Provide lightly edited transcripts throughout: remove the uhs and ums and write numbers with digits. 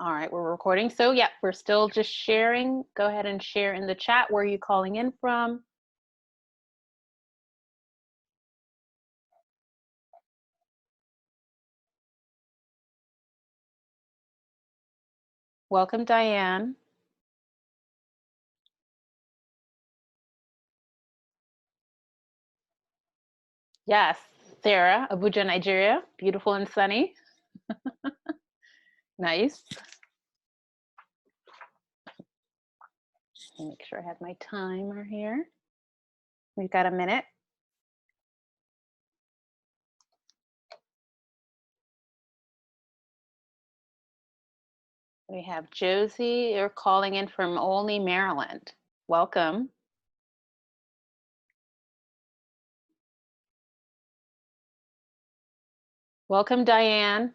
All right, we're recording. So yeah, we're still just sharing. Go ahead and share in the chat. Where are you calling in from? Welcome, Diane. Yes, Sarah, Abuja, Nigeria. Beautiful and sunny. Nice. Make sure I have my timer here. We've got a minute. We have Josie. You're calling in from Olney, Maryland. Welcome. Welcome, Diane.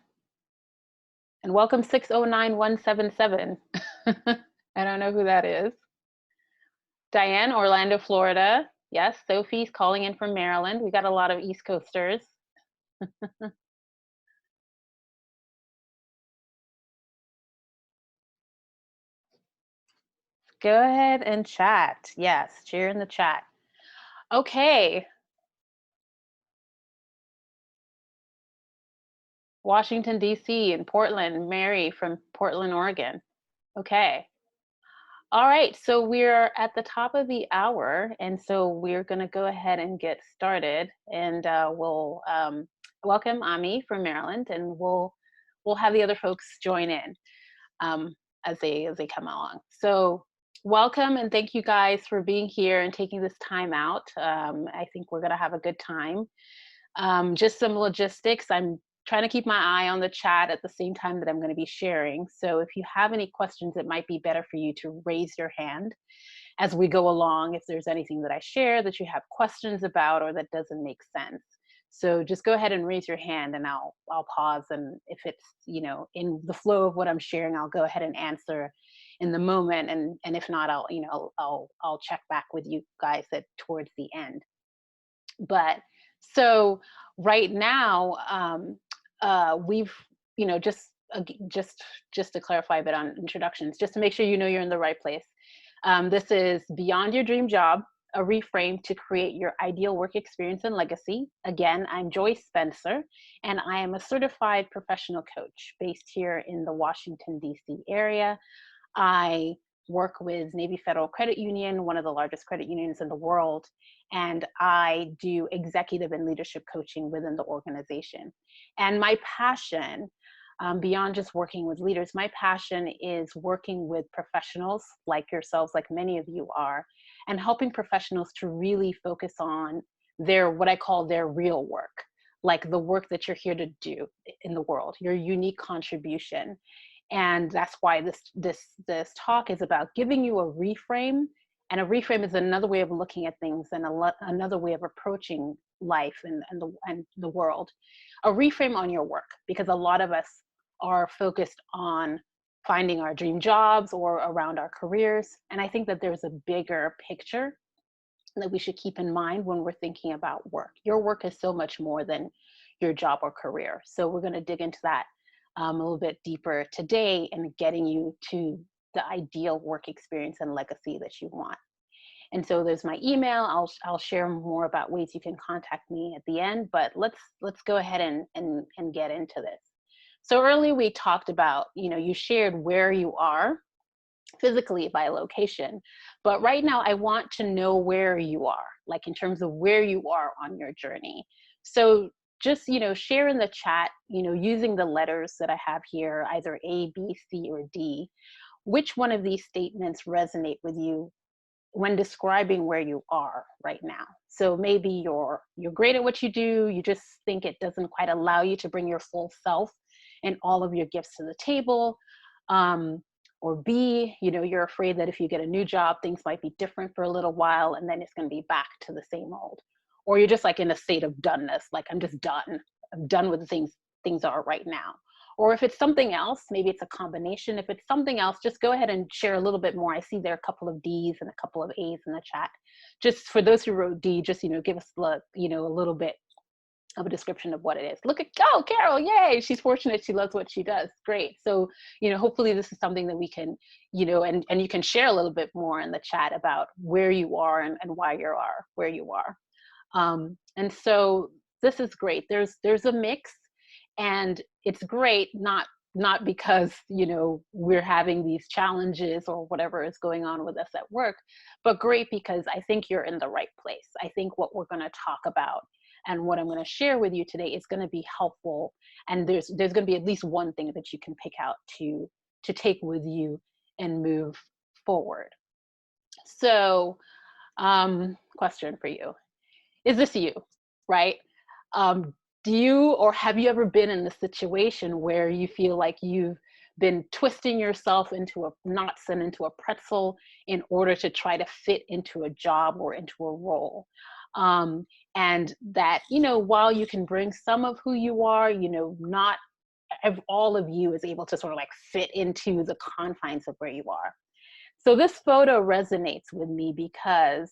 And welcome 609177. I don't know who that is. Diane, Orlando, Florida. Yes, Sophie's calling in from Maryland. We got a lot of East Coasters. Go ahead and chat. Yes, share in the chat. Okay. Washington, D.C. and Portland. Mary from Portland, Oregon. Okay. All right, so we're at the top of the hour, and so we're going to go ahead and get started, and we'll welcome Ami from Maryland, and we'll have the other folks join in as they come along. So welcome, and thank you guys for being here and taking this time out. I think we're going to have a good time. Just some logistics. I'm trying to keep my eye on the chat at the same time that I'm going to be sharing. So if you have any questions, it might be better for you to raise your hand as we go along. If there's anything that I share that you have questions about or that doesn't make sense. So just go ahead and raise your hand and I'll pause. And if it's, in the flow of what I'm sharing, I'll go ahead and answer in the moment. And if not, I'll check back with you guys towards the end. But so right now, we've, just to clarify a bit on introductions, just to make sure you're in the right place. This is Beyond Your Dream Job, a reframe to create your ideal work experience and legacy. Again, I'm Joyce Spencer, and I am a certified professional coach based here in the Washington, D.C. area. I work with Navy Federal Credit Union, one of the largest credit unions in the world, and I do executive and leadership coaching within the organization. And my passion, beyond just working with leaders, my passion is working with professionals like yourselves, like many of you are, and helping professionals to really focus on what I call their real work, like the work that you're here to do in the world, your unique contribution. And that's why this talk is about giving you a reframe. And a reframe is another way of looking at things and another way of approaching life and the world. A reframe on your work, because a lot of us are focused on finding our dream jobs or around our careers. And I think that there's a bigger picture that we should keep in mind when we're thinking about work. Your work is so much more than your job or career. So we're going to dig into that a little bit deeper today and getting you to the ideal work experience and legacy that you want. And so there's my email. I'll share more about ways you can contact me at the end, but let's go ahead and get into this. So earlier we talked about, you shared where you are physically by location, but right now I want to know where you are, like in terms of where you are on your journey. So just, share in the chat, using the letters that I have here, either A, B, C, or D, which one of these statements resonate with you when describing where you are right now. So maybe you're great at what you do, you just think it doesn't quite allow you to bring your full self and all of your gifts to the table. Or B, you're afraid that if you get a new job, things might be different for a little while and then it's going to be back to the same old. Or you're just like in a state of doneness, like I'm just done. I'm done with the things are right now. Or if it's something else, maybe it's a combination. If it's something else, just go ahead and share a little bit more. I see there are a couple of D's and a couple of A's in the chat. Just for those who wrote D, just, give us a little bit of a description of what it is. Look at, oh, Carol, yay, she's fortunate, she loves what she does. Great. So, hopefully this is something that we can, and you can share a little bit more in the chat about where you are and why you are where you are. And so this is great. There's a mix, and it's great, not because we're having these challenges or whatever is going on with us at work, but great because I think you're in the right place. I think what we're going to talk about and what I'm going to share with you today is going to be helpful, and there's going to be at least one thing that you can pick out to take with you and move forward. So, question for you: is this you, right? Do you, or have you ever been in the situation where you feel like you've been twisting yourself into a knots and into a pretzel in order to try to fit into a job or into a role? And that, while you can bring some of who you are, not all of you is able to sort of like fit into the confines of where you are. So this photo resonates with me because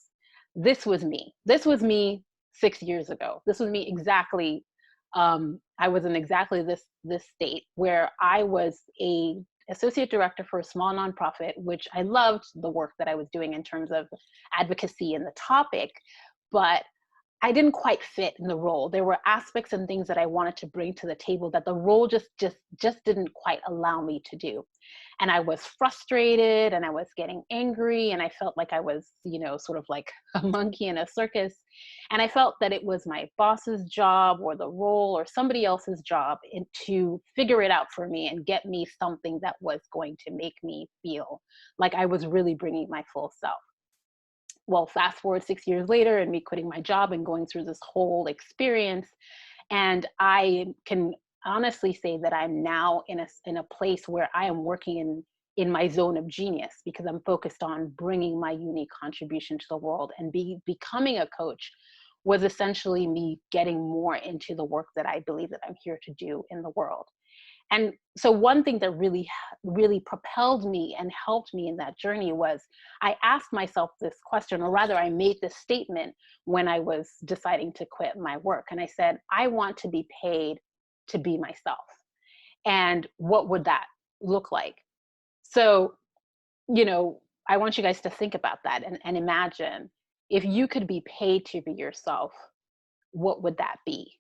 this was me. This was me 6 years ago. This was me exactly. I was in exactly this state where I was a associate director for a small nonprofit, which I loved the work that I was doing in terms of advocacy and the topic, but I didn't quite fit in the role. There were aspects and things that I wanted to bring to the table that the role just didn't quite allow me to do. And I was frustrated and I was getting angry and I felt like I was, sort of like a monkey in a circus. And I felt that it was my boss's job or the role or somebody else's job to figure it out for me and get me something that was going to make me feel like I was really bringing my full self. Well, fast forward 6 years later and me quitting my job and going through this whole experience. And I can honestly say that I'm now in a place where I am working in my zone of genius because I'm focused on bringing my unique contribution to the world, and becoming a coach was essentially me getting more into the work that I believe that I'm here to do in the world. And so one thing that really propelled me and helped me in that journey was I asked myself this question, or rather I made this statement when I was deciding to quit my work. And I said, I want to be paid to be myself. And what would that look like? So, I want you guys to think about that and imagine if you could be paid to be yourself, what would that be?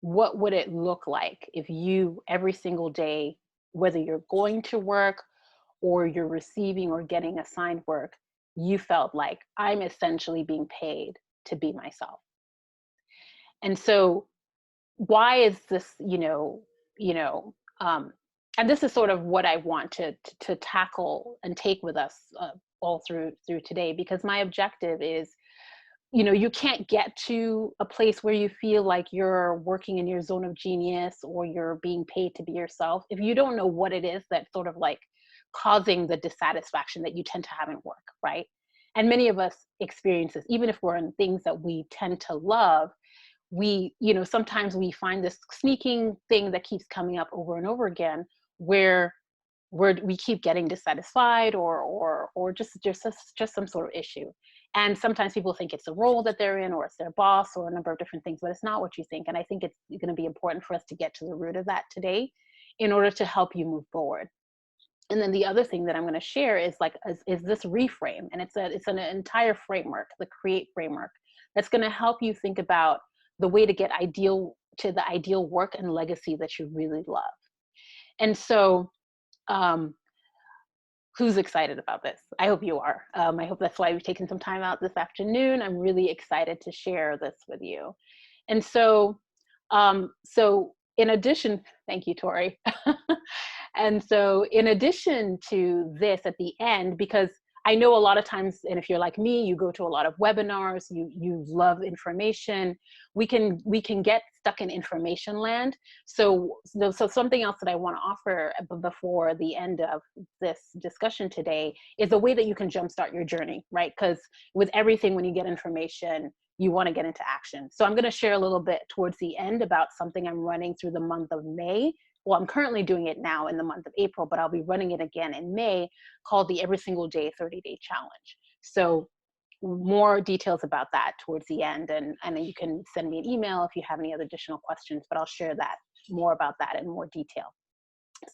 What would it look like if you every single day, whether you're going to work or you're receiving or getting assigned work, you felt like I'm essentially being paid to be myself? And so why is this, and this is sort of what I want to tackle and take with us all through today, because my objective is, you can't get to a place where you feel like you're working in your zone of genius or you're being paid to be yourself if you don't know what it is that's sort of like causing the dissatisfaction that you tend to have in work, right? And many of us experience this, even if we're in things that we tend to love. We, sometimes we find this sneaking thing that keeps coming up over and over again, where we keep getting dissatisfied or just some sort of issue. And sometimes people think it's the role that they're in or it's their boss or a number of different things, but it's not what you think. And I think it's going to be important for us to get to the root of that today in order to help you move forward. And then the other thing that I'm going to share is this reframe, and it's an entire framework, the C.R.E.A.T.E framework, that's going to help you think about the way to get the ideal work and legacy that you really love. And so, who's excited about this? I hope you are. I hope that's why we've taken some time out this afternoon. I'm really excited to share this with you. And so, in addition, thank you, Tori. And so in addition to this at the end, because I know a lot of times, and if you're like me, you go to a lot of webinars, you love information, we can get stuck in information land. So something else that I want to offer before the end of this discussion today is a way that you can jumpstart your journey, right? Because with everything, when you get information, you want to get into action. So I'm going to share a little bit towards the end about something I'm running through the month of May. Well, I'm currently doing it now in the month of April, but I'll be running it again in May, called the Every Single Day 30-Day Challenge. So more details about that towards the end. And then you can send me an email if you have any other additional questions, but I'll share that more about that in more detail.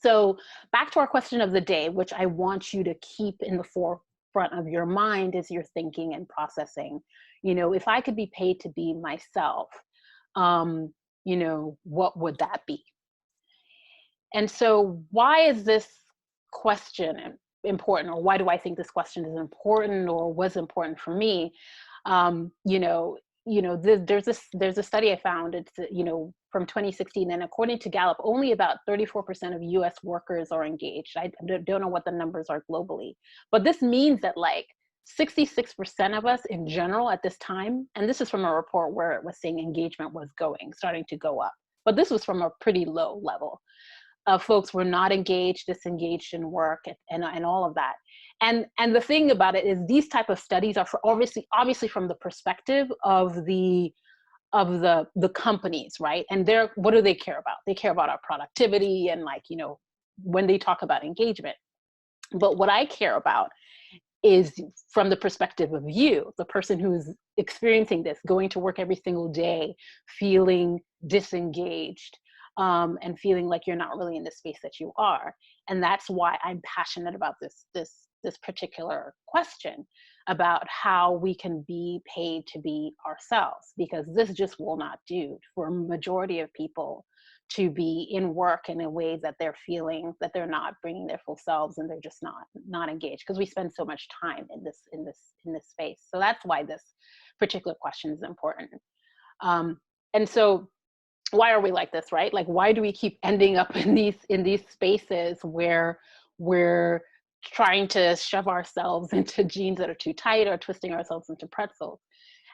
So back to our question of the day, which I want you to keep in the forefront of your mind as you're thinking and processing. If I could be paid to be myself, what would that be? And so why is this question important, or why do I think this question is important or was important for me? There's a study I found, it's, from 2016, and according to Gallup, only about 34% of US workers are engaged. I don't know what the numbers are globally, but this means that like 66% of us in general at this time, and this is from a report where it was saying engagement was starting to go up, but this was from a pretty low level. Folks were not engaged, disengaged in work, and all of that. And the thing about it is these type of studies are obviously from the perspective of the companies, right? And what do they care about? They care about our productivity and when they talk about engagement. But what I care about is from the perspective of you, the person who's experiencing this, going to work every single day, feeling disengaged, and feeling like you're not really in the space that you are. And that's why I'm passionate about this particular question about how we can be paid to be ourselves, because this just will not do for a majority of people to be in work in a way that they're feeling that they're not bringing their full selves and they're just not engaged, because we spend so much time in this space. So that's why this particular question is important. And so why are we like this, right? Like, why do we keep ending up in these spaces where we're trying to shove ourselves into jeans that are too tight or twisting ourselves into pretzels?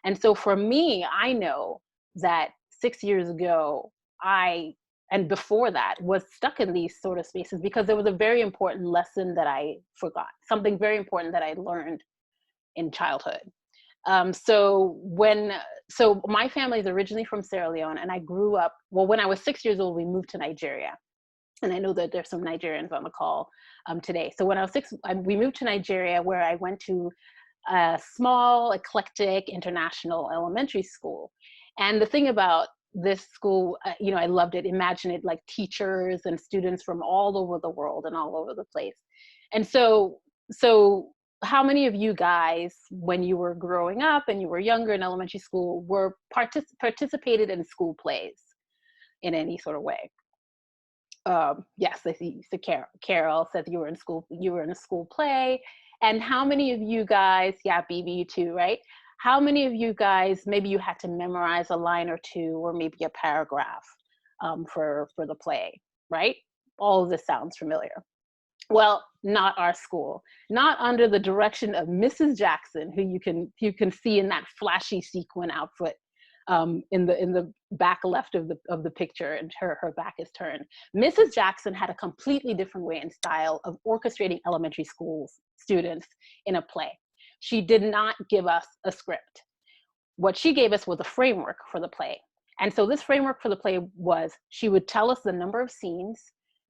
And so for me, I know that 6 years ago, and before that, was stuck in these sort of spaces because there was a very important lesson that I forgot, something very important that I learned in childhood. So my family is originally from Sierra Leone, and I grew up, when I was 6 years old, we moved to Nigeria. And I know that there's some Nigerians on the call today. So when I was 6, we moved to Nigeria, where I went to a small, eclectic, international elementary school. And the thing about this school, I loved it. Imagine it like teachers and students from all over the world and all over the place. And so how many of you guys, when you were growing up and you were younger in elementary school, were participated in school plays in any sort of way? Yes, I see. So Carol says you were in a school play. And how many of you guys, yeah, BB, you too, right? How many of you guys, maybe you had to memorize a line or two, or maybe a paragraph for the play, right? All of this sounds familiar. Well, not our school, not under the direction of Mrs. Jackson, who you can see in that flashy sequin outfit in the back left of the picture, and her back is turned. Mrs. Jackson had a completely different way and style of orchestrating elementary school students in a play. She did not give us a script. What she gave us was a framework for the play. And so this framework for the play was, she would tell us the number of scenes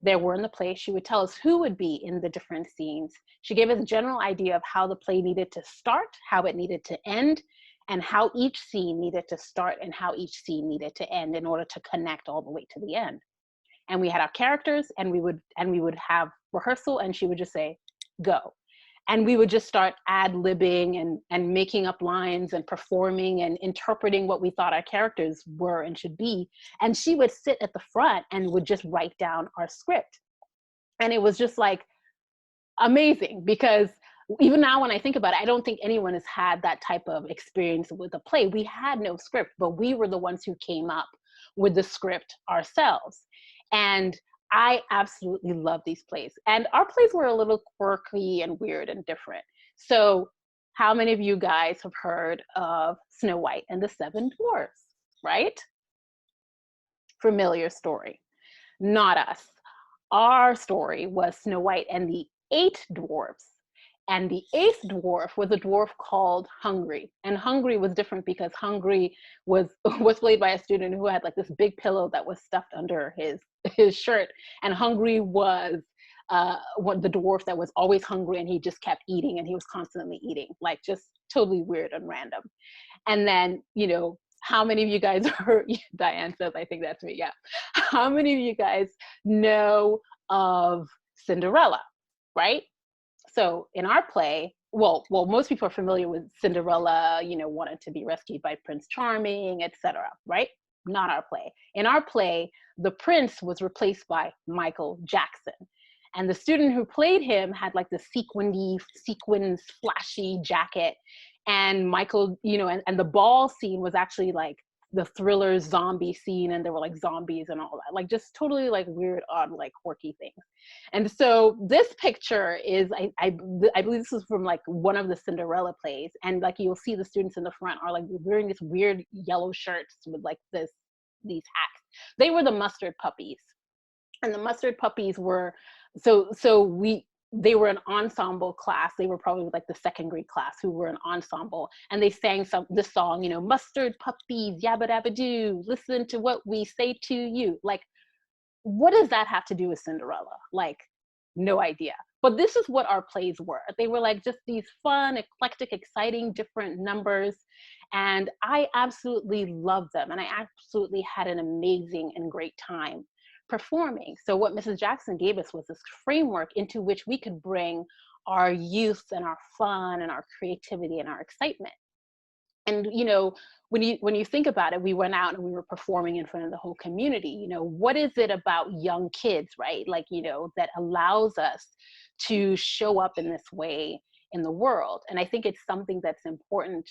there were in the play. She would tell us who would be in the different scenes. She gave us a general idea of how the play needed to start, how it needed to end, and how each scene needed to start and how each scene needed to end in order to connect all the way to the end. And we had our characters, and we would have rehearsal, and she would just say, go. And we would just start ad-libbing and making up lines and performing and interpreting what we thought our characters were and should be. And she would sit at the front and would just write down our script. And it was just like amazing, because even now when I think about it, I don't think anyone has had that type of experience with a play. We had no script, but we were the ones who came up with the script ourselves. And I absolutely love these plays. And our plays were a little quirky and weird and different. So how many of you guys have heard of Snow White and the Seven Dwarfs, right? Familiar story. Not us. Our story was Snow White and the 8 Dwarfs. And the 8th dwarf was a dwarf called Hungry. And Hungry was different because Hungry was played by a student who had like this big pillow that was stuffed under his shirt. And Hungry was the dwarf that was always hungry, and he just kept eating, and he was constantly eating, like just totally weird and random. And then, how many of you guys are, Diane says, I think that's me, yeah. How many of you guys know of Cinderella, right? So in our play, well, most people are familiar with Cinderella, wanted to be rescued by Prince Charming, etc., right? Not our play. In our play, the prince was replaced by Michael Jackson. And the student who played him had like the sequins, flashy jacket. And Michael, and the ball scene was actually like the Thriller zombie scene, and there were like zombies and all that, like just totally like weird, odd, like quirky things. And so this picture is, I believe this is from like one of the Cinderella plays, and like you'll see the students in the front are like wearing this weird yellow shirts with like these hats. They were the mustard puppies, and the mustard puppies were they were an ensemble class. They were probably like the second grade class who were an ensemble, and they sang this song, mustard puppies, yabba dabba doo, listen to what we say to you. Like, what does that have to do with Cinderella? Like, no idea. But this is what our plays were. They were like just these fun, eclectic, exciting, different numbers. And I absolutely loved them. And I absolutely had an amazing and great time performing. So what Mrs. Jackson gave us was this framework into which we could bring our youth and our fun and our creativity and our excitement. And when you think about it, we went out and we were performing in front of the whole community. What is it about young kids, right? Like, that allows us to show up in this way in the world. And I think it's something that's important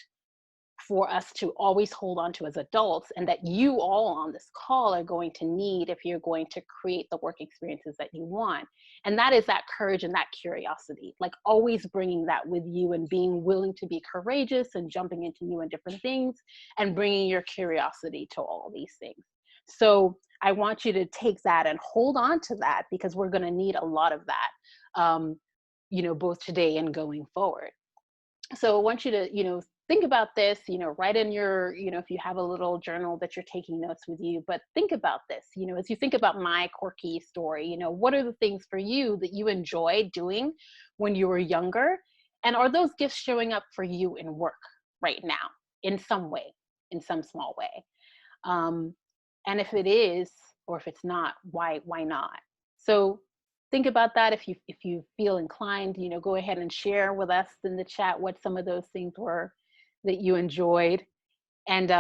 for us to always hold on to as adults, and that you all on this call are going to need if you're going to create the work experiences that you want. And that is that courage and that curiosity, like always bringing that with you and being willing to be courageous and jumping into new and different things and bringing your curiosity to all these things. So I want you to take that and hold on to that, because we're going to need a lot of that, both today and going forward. So I want you to, think about this, write in your, if you have a little journal that you're taking notes with you, but think about this, as you think about my quirky story, what are the things for you that you enjoyed doing when you were younger? And are those gifts showing up for you in work right now in some way, in some small way? And if it is, or if it's not, why not? So think about that. If you feel inclined, go ahead and share with us in the chat what some of those things were that you enjoyed, and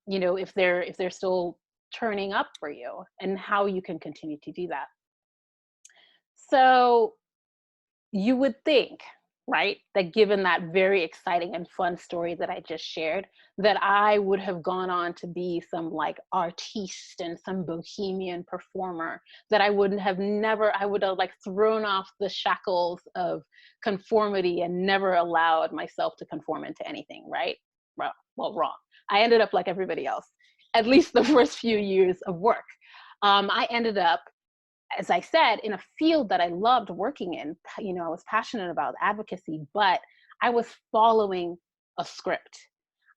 if they're still turning up for you, and how you can continue to do that. So you would think, right, that given that very exciting and fun story that I just shared, that I would have gone on to be some like artiste and some bohemian performer, that I would have like thrown off the shackles of conformity and never allowed myself to conform into anything, right? Well, wrong. I ended up like everybody else, at least the first few years of work. I ended up, as I said, in a field that I loved working in. I was passionate about advocacy, but I was following a script.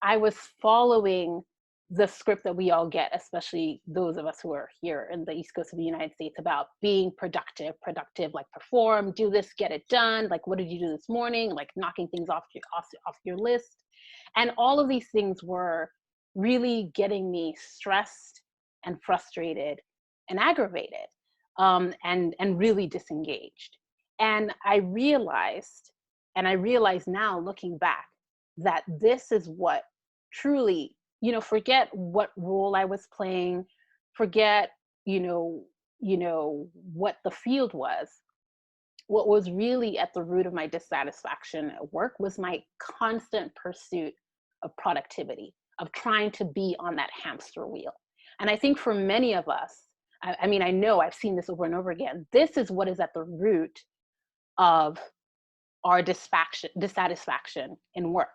I was following the script that we all get, especially those of us who are here in the East Coast of the United States, about being productive, like perform, do this, get it done. Like, what did you do this morning? Like knocking things off your list. And all of these things were really getting me stressed and frustrated and aggravated, and really disengaged. And I realized now looking back, that this is what truly, forget what role I was playing, forget, what the field was. What was really at the root of my dissatisfaction at work was my constant pursuit of productivity, of trying to be on that hamster wheel. And I think for many of us, I mean, I know I've seen this over and over again, this is what is at the root of our dissatisfaction in work.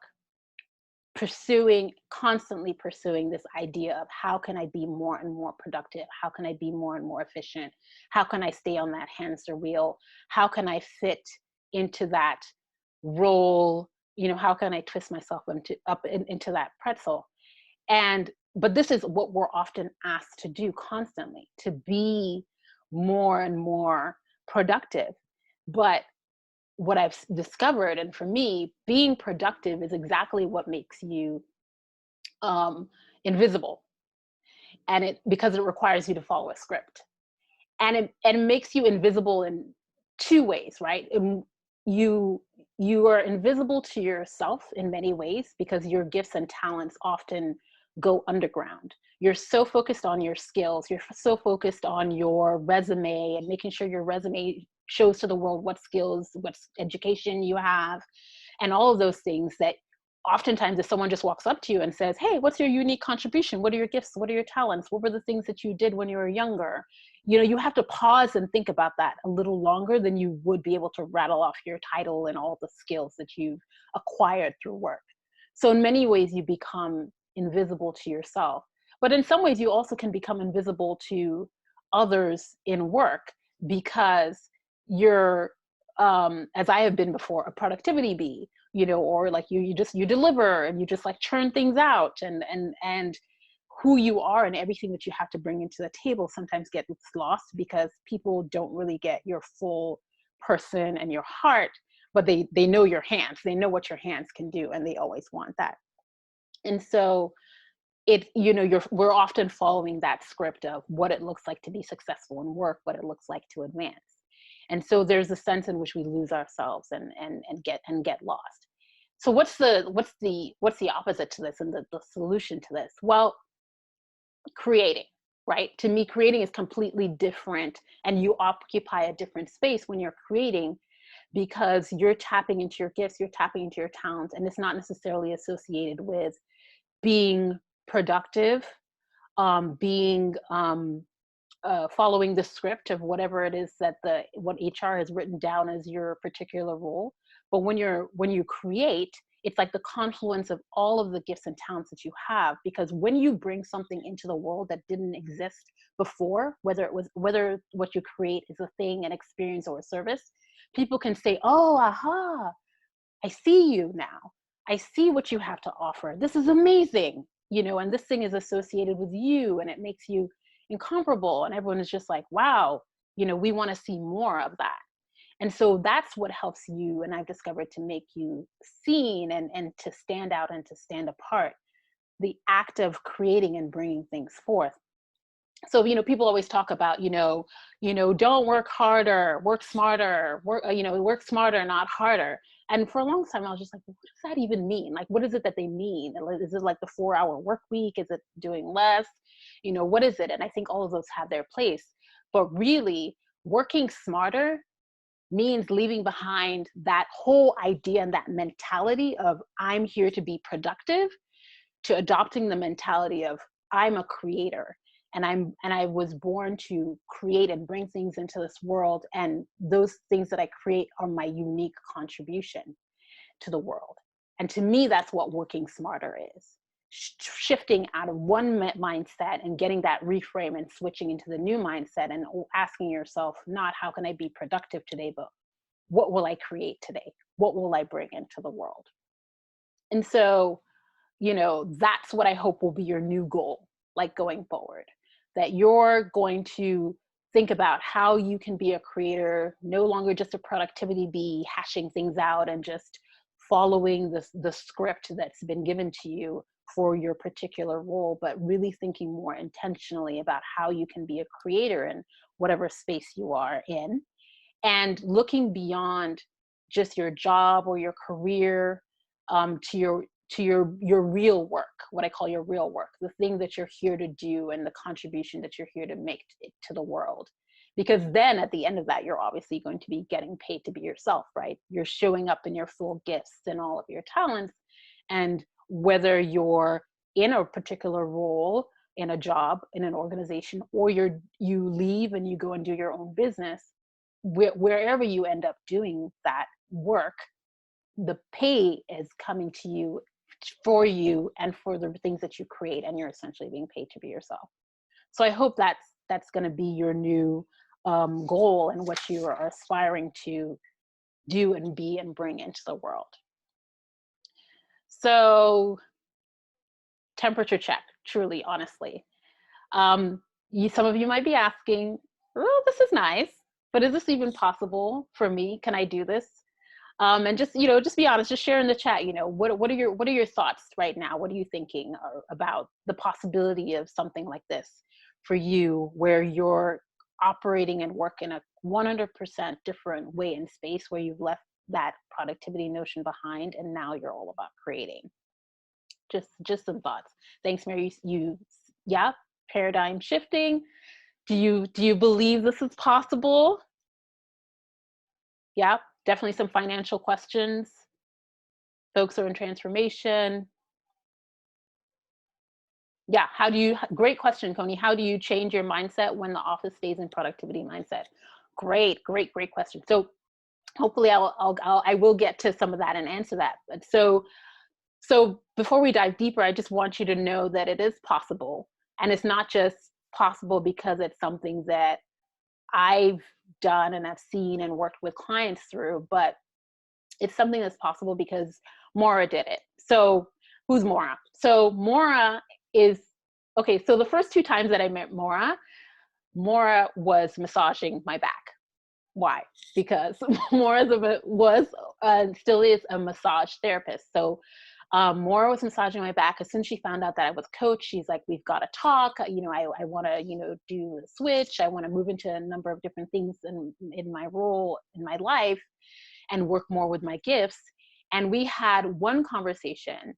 Constantly pursuing this idea of how can I be more and more productive? How can I be more and more efficient? How can I stay on that hamster wheel? How can I fit into that role? How can I twist myself into that pretzel? But this is what we're often asked to do constantly, to be more and more productive. But what I've discovered, and for me, being productive is exactly what makes you um, invisible, and it because it requires you to follow a script, and it makes you invisible in two ways, right? You you are invisible to yourself in many ways because your gifts and talents often go underground. You're so focused on your skills, you're so focused on your resume and making sure your resume shows to the world what skills, what education you have, and all of those things that oftentimes if someone just walks up to you and says, hey, what's your unique contribution, what are your gifts, what are your talents, what were the things that you did when you were younger, you have to pause and think about that a little longer than you would be able to rattle off your title and all the skills that you've acquired through work. So in many ways you become invisible to yourself, but in some ways you also can become invisible to others in work because you're as I have been before, a productivity bee, or like you deliver and you just like churn things out, and who you are and everything that you have to bring into the table sometimes gets lost because people don't really get your full person and your heart, but they know your hands, they know what your hands can do, and they always want that. And so we're often following that script of what it looks like to be successful in work, what it looks like to advance. And so there's a sense in which we lose ourselves and get lost. So what's the opposite to this and the solution to this? Well, creating, right? To me, creating is completely different, and you occupy a different space when you're creating because you're tapping into your gifts, you're tapping into your talents, and it's not necessarily associated with being productive, being following the script of whatever it is that what HR has written down as your particular role. But when you create, it's like the confluence of all of the gifts and talents that you have, because when you bring something into the world that didn't exist before, whether what you create is a thing, an experience, or a service, people can say, oh, aha, I see you now. I see what you have to offer. This is amazing, and this thing is associated with you and it makes you incomparable. And everyone is just like, wow, we want to see more of that. And so that's what helps you, and I've discovered, to make you seen and to stand out and to stand apart, the act of creating and bringing things forth. So people always talk about don't work harder, work smarter, work smarter, not harder. And for a long time I was just like, what does that even mean? Like, what is it that they mean? Is it like the 4-hour work week? Is it doing less? What is it? And I think all of those have their place, but really working smarter means leaving behind that whole idea and that mentality of I'm here to be productive, to adopting the mentality of I'm a creator, and I was born to create and bring things into this world, and those things that I create are my unique contribution to the world. And to me, that's what working smarter is. Shifting out of one mindset and getting that reframe and switching into the new mindset and asking yourself, not how can I be productive today, but what will I create today? What will I bring into the world? And so that's what I hope will be your new goal, like going forward, that you're going to think about how you can be a creator, no longer just a productivity bee hashing things out and just following the script that's been given to you for your particular role, but really thinking more intentionally about how you can be a creator in whatever space you are in, and looking beyond just your job or your career, to your real work, what I call your real work, the thing that you're here to do and the contribution that you're here to make to the world. Because then at the end of that, you're obviously going to be getting paid to be yourself, right? You're showing up in your full gifts and all of your talents. And whether you're in a particular role, in a job, in an organization, or you leave and you go and do your own business, wherever you end up doing that work, the pay is coming to you for you and for the things that you create, and you're essentially being paid to be yourself. So I hope that's going to be your new goal and what you are aspiring to do and be and bring into the world. So temperature check, truly, honestly. Some of you might be asking, oh, this is nice, but is this even possible for me? Can I do this? And just, just be honest, just share in the chat, what are your thoughts right now? What are you thinking about the possibility of something like this for you, where you're operating and work in a 100% different way in space, where you've left that productivity notion behind and now you're all about creating. Just some thoughts. Thanks, Mary. Yeah, paradigm shifting. Do you believe this is possible? Yeah, definitely some financial questions. Folks are in transformation. Yeah, great question, Coney. How do you change your mindset when the office stays in productivity mindset? Great question. So hopefully I will get to some of that and answer that. But so before we dive deeper, I just want you to know that it is possible. And it's not just possible because it's something that I've done and I've seen and worked with clients through, but it's something that's possible because Maura did it. So who's Maura? So Maura is, okay, so the first 2 times that I met Maura was massaging my back. Why? Because Maura still is a massage therapist. So Maura was massaging my back. As soon as she found out that I was a coach, she's like, we've got to talk. I want to, do a switch. I want to move into a number of different things in my role in my life and work more with my gifts. And we had one conversation,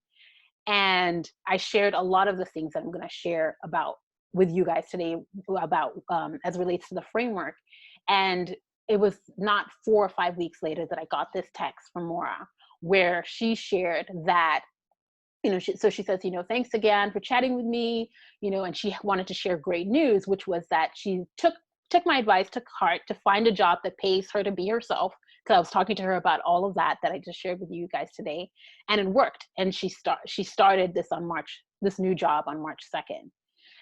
and I shared a lot of the things that I'm going to share about with you guys today about as it relates to the framework. And it was not 4 or 5 weeks later that I got this text from Maura, where she shared that, so she says, thanks again for chatting with me, and she wanted to share great news, which was that she took my advice to heart to find a job that pays her to be herself. Because I was talking to her about all of that I just shared with you guys today, and it worked. And she started this new job on March 2nd.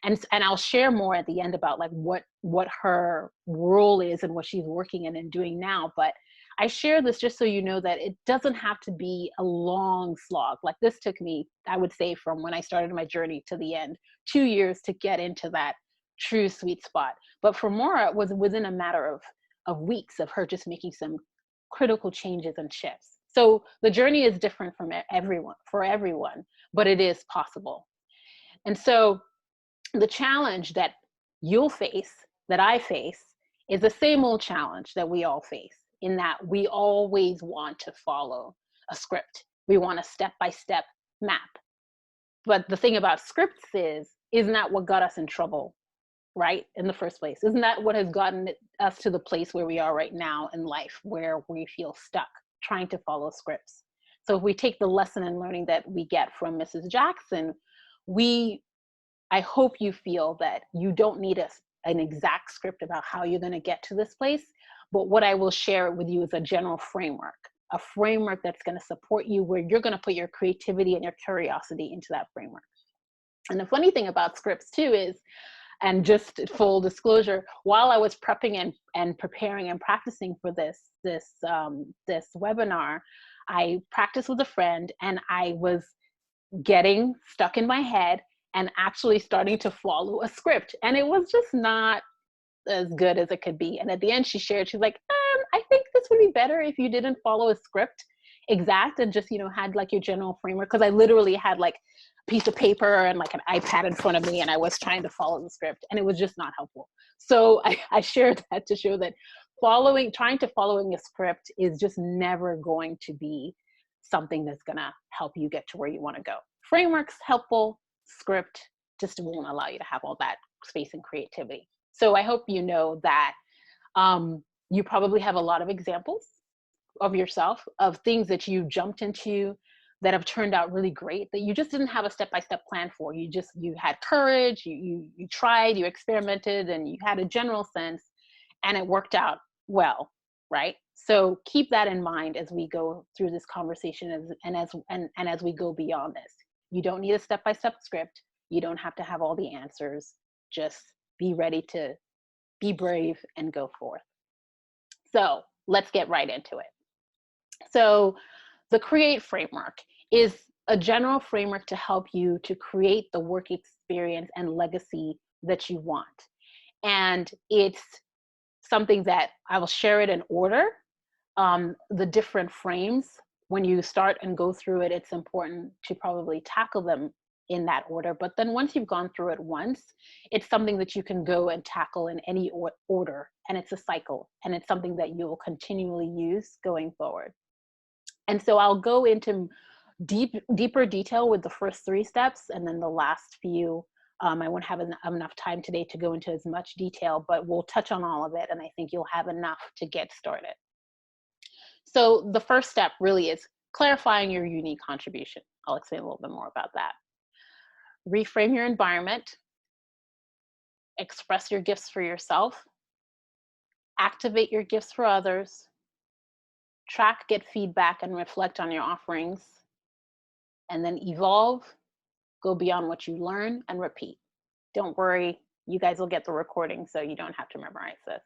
And I'll share more at the end about like what her role is and what she's working in and doing now. But I share this just so you know that it doesn't have to be a long slog. Like this took me, I would say, from when I started my journey to the end, 2 years to get into that true sweet spot. But for Maura, it was within a matter of weeks of her just making some critical changes and shifts. So the journey is different for everyone, but it is possible. And so the challenge that you'll face, that I face, is the same old challenge that we all face, in that we always want to follow a script. We want a step-by-step map. But the thing about scripts isn't that what got us in trouble, right, in the first place? Isn't that what has gotten us to the place where we are right now in life, where we feel stuck trying to follow scripts? So if we take the lesson and learning that we get from Mrs. Jackson, I hope you feel that you don't need an exact script about how you're going to get to this place. But what I will share with you is a general framework, a framework that's going to support you, where you're going to put your creativity and your curiosity into that framework. And the funny thing about scripts too is, and just full disclosure, while I was prepping and preparing and practicing for this webinar, I practiced with a friend, and I was getting stuck in my head and actually starting to follow a script. And it was just not as good as it could be. And at the end, she's like, I think this would be better if you didn't follow a script exact and just, had like your general framework. Because I literally had like a piece of paper and like an iPad in front of me, and I was trying to follow the script, and it was just not helpful. So I shared that to show that trying to following a script is just never going to be something that's going to help you get to where you want to go. Framework's helpful, script just won't allow you to have all that space and creativity. So I hope you know that you probably have a lot of examples of yourself, of things that you jumped into that have turned out really great, that you just didn't have a step-by-step plan for. You had courage, you tried, you experimented, and you had a general sense, and it worked out well, right? So keep that in mind as we go through this conversation and as we go beyond this. You don't need a step-by-step script. You don't have to have all the answers. Just be ready to be brave and go forth. So let's get right into it. So the C.R.E.A.T.E framework is a general framework to help you to create the work experience and legacy that you want. And it's something that I will share it in order the different frames, when you start and go through it, it's important to probably tackle them in that order. But then once you've gone through it once, it's something that you can go and tackle in any order. And it's a cycle. And it's something that you will continually use going forward. And so I'll go into deeper detail with the first 3 steps, and then the last few, I won't have enough time today to go into as much detail, but we'll touch on all of it, and I think you'll have enough to get started. So the first step really is clarifying your unique contribution. I'll explain a little bit more about that. Reframe your environment, express your gifts for yourself, activate your gifts for others, track, get feedback, and reflect on your offerings, and then evolve, go beyond what you learn, and repeat. Don't worry, you guys will get the recording, so you don't have to memorize this.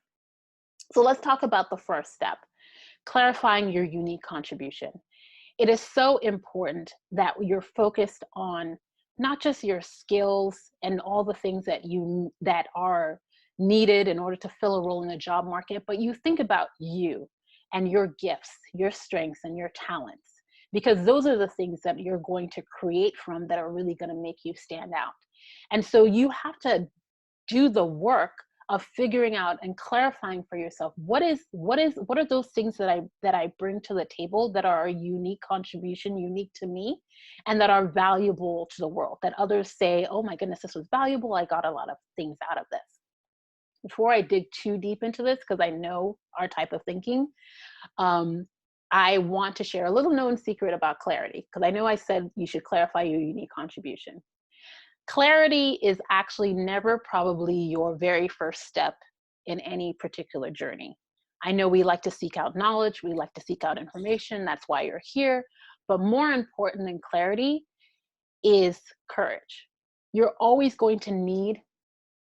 So let's talk about the first step, clarifying your unique contribution. It is so important that you're focused on not just your skills and all the things that are needed in order to fill a role in the job market, but you think about you and your gifts, your strengths, and your talents, because those are the things that you're going to create from that are really going to make you stand out. And so you have to do the work of figuring out and clarifying for yourself what are those things that I bring to the table that are a unique contribution, unique to me, and that are valuable to the world, that others say, oh my goodness, this was valuable, I got a lot of things out of this. Before I dig too deep into this, because I know our type of thinking, I want to share a little known secret about clarity, because I know I said you should clarify your unique contribution. Clarity is actually never probably your very first step in any particular journey. I know we like to seek out knowledge, we like to seek out information, that's why you're here, but more important than clarity is courage. You're always going to need,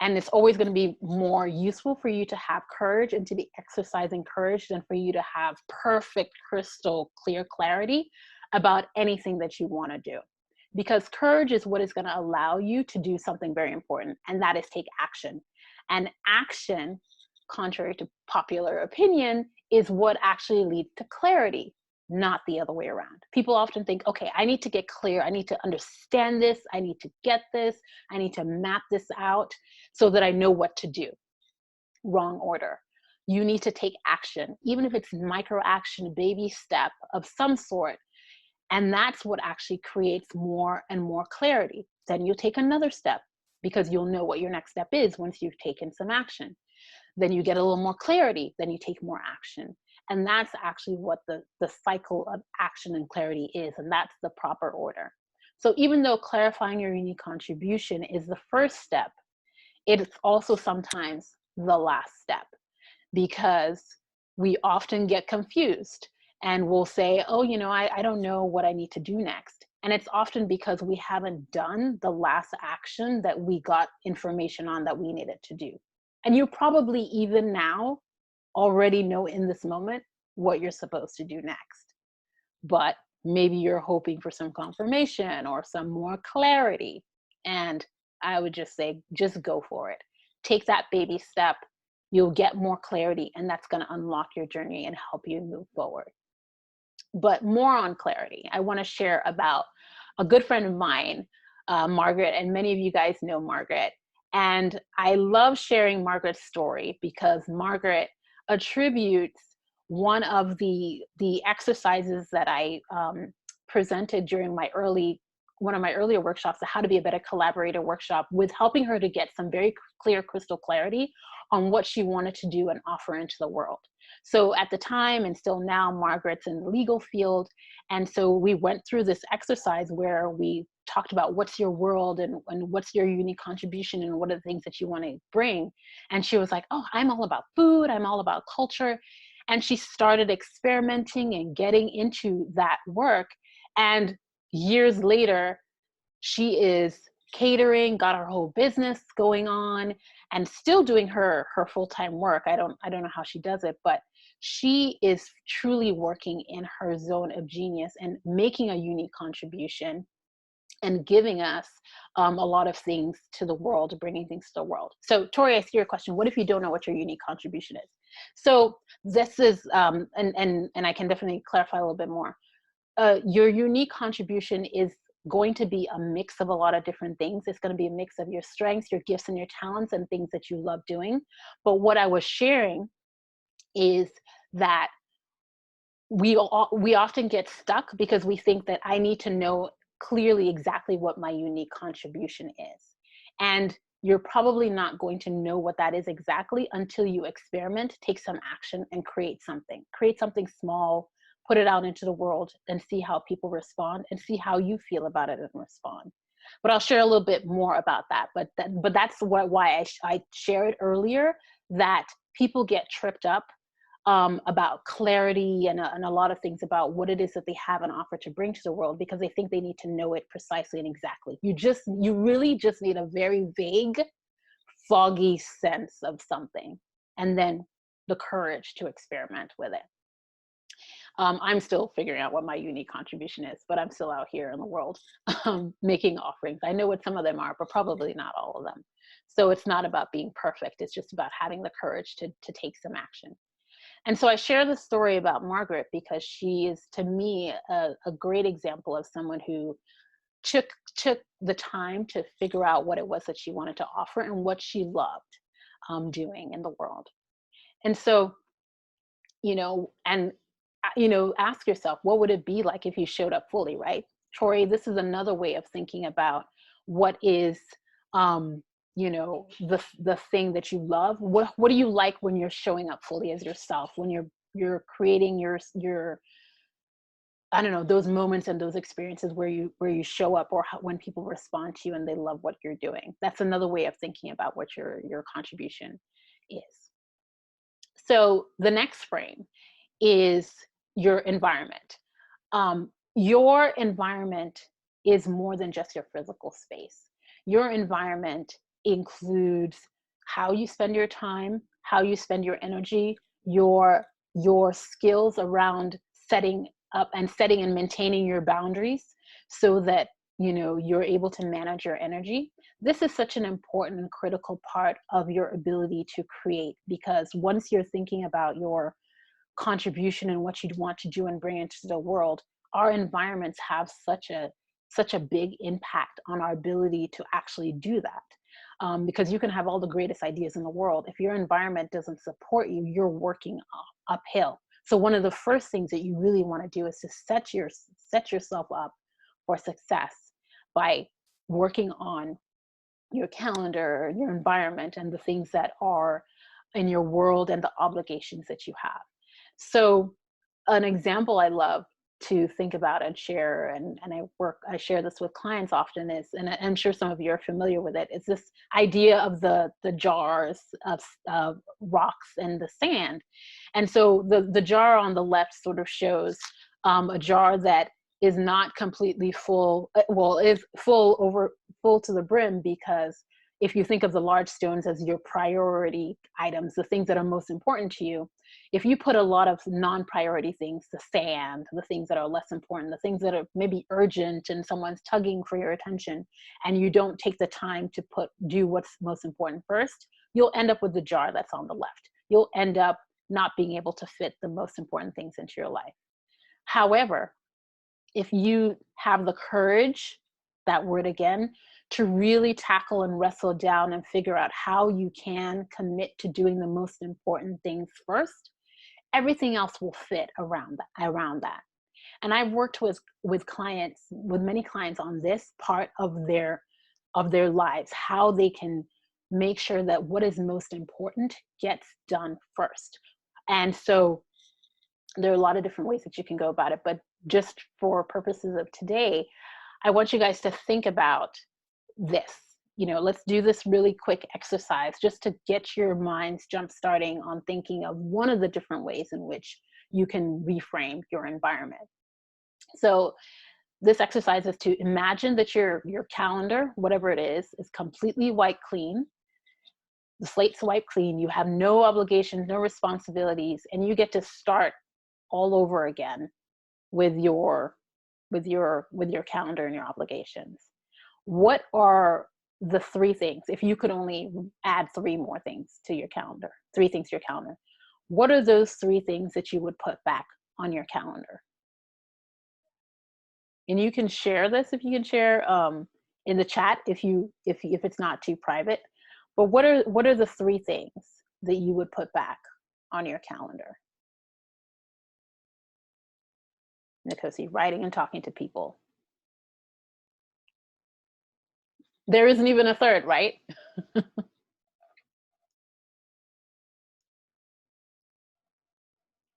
and it's always going to be more useful for you to have courage and to be exercising courage than for you to have perfect, crystal clear clarity about anything that you want to do. Because courage is what is going to allow you to do something very important, and that is take action. And action, contrary to popular opinion, is what actually leads to clarity, not the other way around. People often think, okay, I need to get clear, I need to understand this, I need to get this, I need to map this out so that I know what to do. Wrong order. You need to take action, even if it's micro action, baby step of some sort. And that's what actually creates more and more clarity. Then you'll take another step because you'll know what your next step is once you've taken some action. Then you get a little more clarity, then you take more action. And that's actually what the cycle of action and clarity is. And that's the proper order. So even though clarifying your unique contribution is the first step, it's also sometimes the last step, because we often get confused and we'll say, oh, I don't know what I need to do next. And it's often because we haven't done the last action that we got information on that we needed to do. And you probably even now already know in this moment what you're supposed to do next. But maybe you're hoping for some confirmation or some more clarity. And I would just say, just go for it. Take that baby step. You'll get more clarity, and that's going to unlock your journey and help you move forward. But more on clarity, I want to share about a good friend of mine, Margaret, and many of you guys know Margaret. And I love sharing Margaret's story because Margaret attributes one of the exercises that I presented during one of my earlier workshops, the How to Be a Better Collaborator workshop, with helping her to get some very clear, crystal clarity on what she wanted to do and offer into the world. So at the time, and still now, Margaret's in the legal field. And so we went through this exercise where we talked about what's your world and what's your unique contribution and what are the things that you want to bring. And she was like, oh, I'm all about food, I'm all about culture. And she started experimenting and getting into that work. And years later, she is catering, got her whole business going on, and still doing her full-time work. I don't know how she does it, but she is truly working in her zone of genius and making a unique contribution and giving us a lot of things to the world, bringing things to the world. So Tori, I see your question. What if you don't know what your unique contribution is? So this is, and I can definitely clarify a little bit more. Your unique contribution is going to be a mix of a lot of different things. It's going to be a mix of your strengths, your gifts, and your talents, and things that you love doing. But what I was sharing is that we often get stuck because we think that I need to know clearly exactly what my unique contribution is. And you're probably not going to know what that is exactly until you experiment, take some action, and create something. Create something small, put it out into the world, and see how people respond, and see how you feel about it and respond. But I'll share a little bit more about that. But that's why I shared earlier that people get tripped up about clarity and a lot of things about what it is that they have an offer to bring to the world, because they think they need to know it precisely and exactly. You really just need a very vague, foggy sense of something, and then the courage to experiment with it. I'm still figuring out what my unique contribution is, but I'm still out here in the world making offerings. I know what some of them are, but probably not all of them. So it's not about being perfect. It's just about having the courage to take some action. And so I share the story about Margaret because she is, to me, a great example of someone who took the time to figure out what it was that she wanted to offer and what she loved doing in the world. And so, ask yourself, what would it be like if you showed up fully, right? Tori, this is another way of thinking about what is, the thing that you love. What do you like when you're showing up fully as yourself, when you're creating your I don't know, those moments and those experiences where you show up, or when people respond to you and they love what you're doing. That's another way of thinking about what your contribution is. So the next frame is your environment. Your environment is more than just your physical space. Your environment includes how you spend your time, how you spend your energy, your skills around setting up and setting and maintaining your boundaries so that you're able to manage your energy. This is such an important and critical part of your ability to create, because once you're thinking about your contribution and what you'd want to do and bring into the world, our environments have such a big impact on our ability to actually do that. Because you can have all the greatest ideas in the world. If your environment doesn't support you, you're working uphill. So one of the first things that you really want to do is to set yourself up for success by working on your calendar, your environment, and the things that are in your world and the obligations that you have. So an example I love to think about and share, and I share this with clients often, is, and I'm sure some of you are familiar with it, is this idea of the jars of rocks and the sand. And so the jar on the left sort of shows a jar that is not completely full, well, is full to the brim, because if you think of the large stones as your priority items, the things that are most important to you, if you put a lot of non-priority things, the sand, the things that are less important, the things that are maybe urgent and someone's tugging for your attention, and you don't take the time to do what's most important first, you'll end up with the jar that's on the left. You'll end up not being able to fit the most important things into your life. However, if you have the courage, that word again, to really tackle and wrestle down and figure out how you can commit to doing the most important things first, everything else will fit around that. And I've worked with many clients on this part of their lives, how they can make sure that what is most important gets done first. And so there are a lot of different ways that you can go about it, but just for purposes of today, I want you guys to think about this. Let's do this really quick exercise just to get your minds jump starting on thinking of one of the different ways in which you can reframe your environment. So this exercise is to imagine that your calendar, whatever it is completely wiped clean. The slate's wiped clean. You have no obligations, no responsibilities, and you get to start all over again with your calendar and your obligations. What are the three things, if you could only add three things to your calendar, what are those 3 things that you would put back on your calendar? And you can share this, if you can share in the chat, if it's not too private. But what are the 3 things that you would put back on your calendar? Nikosi, writing and talking to people. There isn't even a third, right?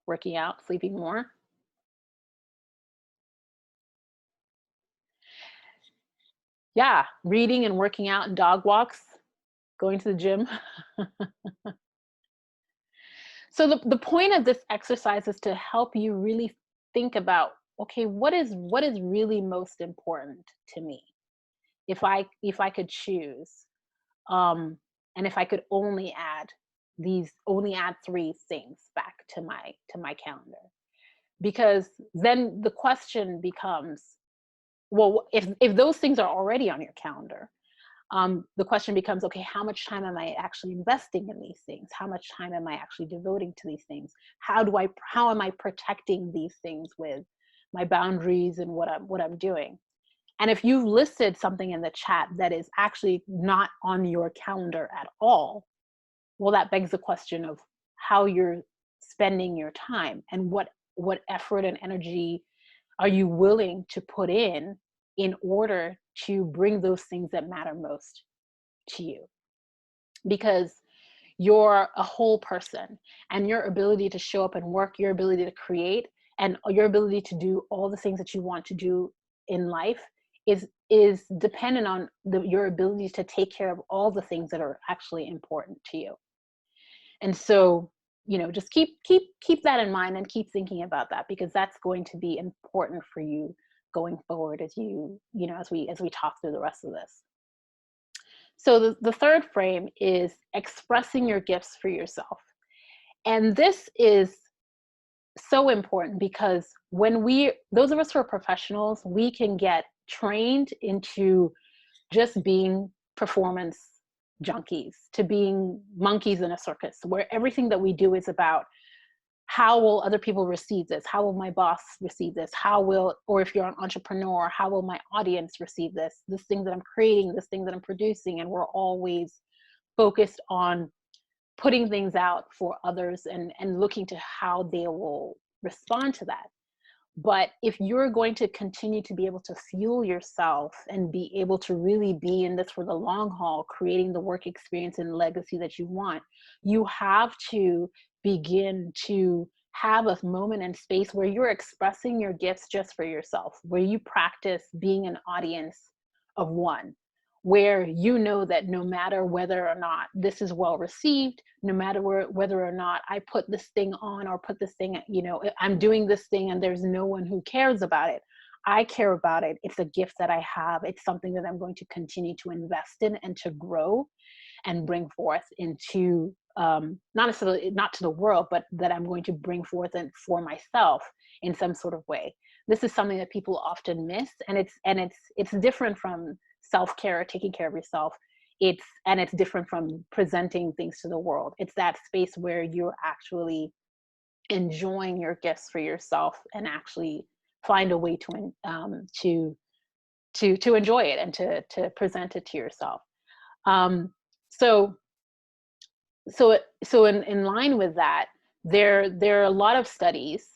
Working out, sleeping more. Yeah, reading and working out and dog walks, going to the gym. So the point of this exercise is to help you really think about, okay, what is really most important to me? If I could choose, um, and if I could only add 3 things back to my calendar. Because then the question becomes, well, if those things are already on your calendar, the question becomes, okay, how much time am I actually investing in these things? How much time am I actually devoting to these things? How am I protecting these things with my boundaries and what I'm doing? And if you've listed something in the chat that is actually not on your calendar at all, well, that begs the question of how you're spending your time, and what effort and energy are you willing to put in order to bring those things that matter most to you. Because you're a whole person, and your ability to show up and work, your ability to create, and your ability to do all the things that you want to do in life is dependent on your ability to take care of all the things that are actually important to you. And so, just keep that in mind, and keep thinking about that, because that's going to be important for you going forward, as we talk through the rest of this. So the third frame is expressing your gifts for yourself. And this is so important, because those of us who are professionals, we can get trained into just being performance junkies, to being monkeys in a circus, where everything that we do is about, how will other people receive this? How will my boss receive this? Or if you're an entrepreneur, how will my audience receive this thing that I'm creating, this thing that I'm producing? And we're always focused on putting things out for others, and looking to how they will respond to that. But if you're going to continue to be able to fuel yourself and be able to really be in this for the long haul, creating the work experience and legacy that you want, you have to begin to have a moment and space where you're expressing your gifts just for yourself, where you practice being an audience of one, where you know that no matter whether or not this is well received, no matter whether or not I put this thing on, or put this thing, I'm doing this thing and there's no one who cares about it, I care about it. It's a gift that I have. It's something that I'm going to continue to invest in and to grow and bring forth into, not necessarily not to the world, but that I'm going to bring forth and for myself in some sort of way. This is something that people often miss, and it's different from self-care or taking care of yourself. It's different from presenting things to the world. It's that space where you're actually enjoying your gifts for yourself, and actually find a way to enjoy it, and to present it to yourself. So in line with that, there are a lot of studies,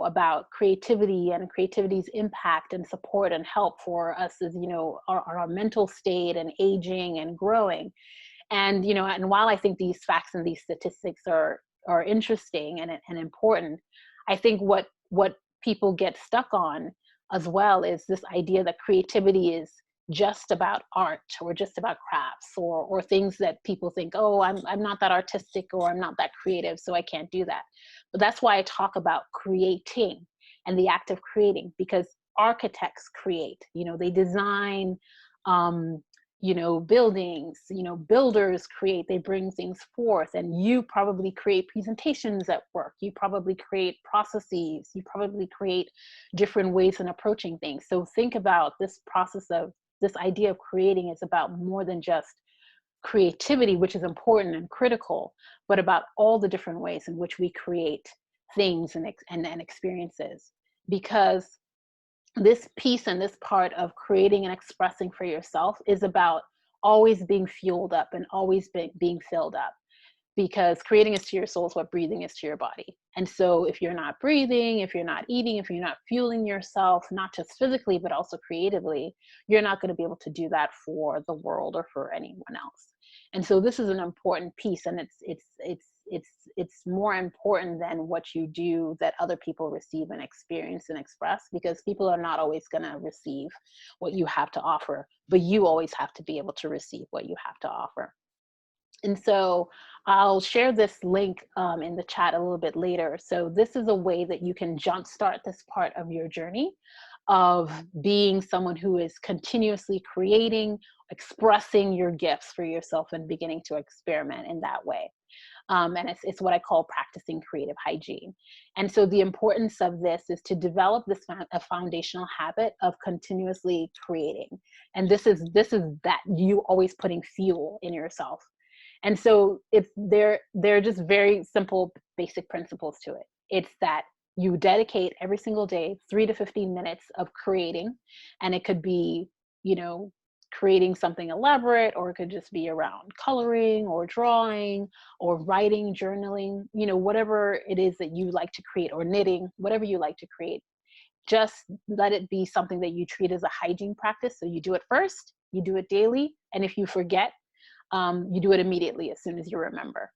about creativity and creativity's impact and support and help for us, as our mental state and aging and growing. And while I think these facts and these statistics are interesting and important, I think what people get stuck on as well is this idea that creativity is just about art, or just about crafts, or things that people think, oh, I'm not that artistic, or I'm not that creative, so I can't do that. But that's why I talk about creating and the act of creating, because architects create, they design, buildings, builders create, they bring things forth. And you probably create presentations at work, you probably create processes, you probably create different ways in approaching things. So think about this process of this idea of creating is about more than just creativity, which is important and critical, but about all the different ways in which we create things and experiences. Because this piece and this part of creating and expressing for yourself is about always being fueled up and always being filled up, because creating is to your soul is what breathing is to your body. And so if you're not breathing, if you're not eating, if you're not fueling yourself, not just physically, but also creatively, you're not going to be able to do that for the world or for anyone else. And so this is an important piece, and it's more important than what you do that other people receive and experience and express, because people are not always going to receive what you have to offer, but you always have to be able to receive what you have to offer. And so I'll share this link in the chat a little bit later. So this is a way that you can jumpstart this part of your journey of being someone who is continuously creating, expressing your gifts for yourself, and beginning to experiment in that way. And it's what I call practicing creative hygiene. And so the importance of this is to develop this a foundational habit of continuously creating. And this is that you always putting fuel in yourself. And so they're just very simple, basic principles to it. It's that you dedicate every single day 3 to 15 minutes of creating, and it could be, creating something elaborate, or it could just be around coloring or drawing or writing, journaling, whatever it is that you like to create, or knitting, whatever you like to create. Just let it be something that you treat as a hygiene practice. So you do it first, you do it daily, and if you forget, you do it immediately as soon as you remember.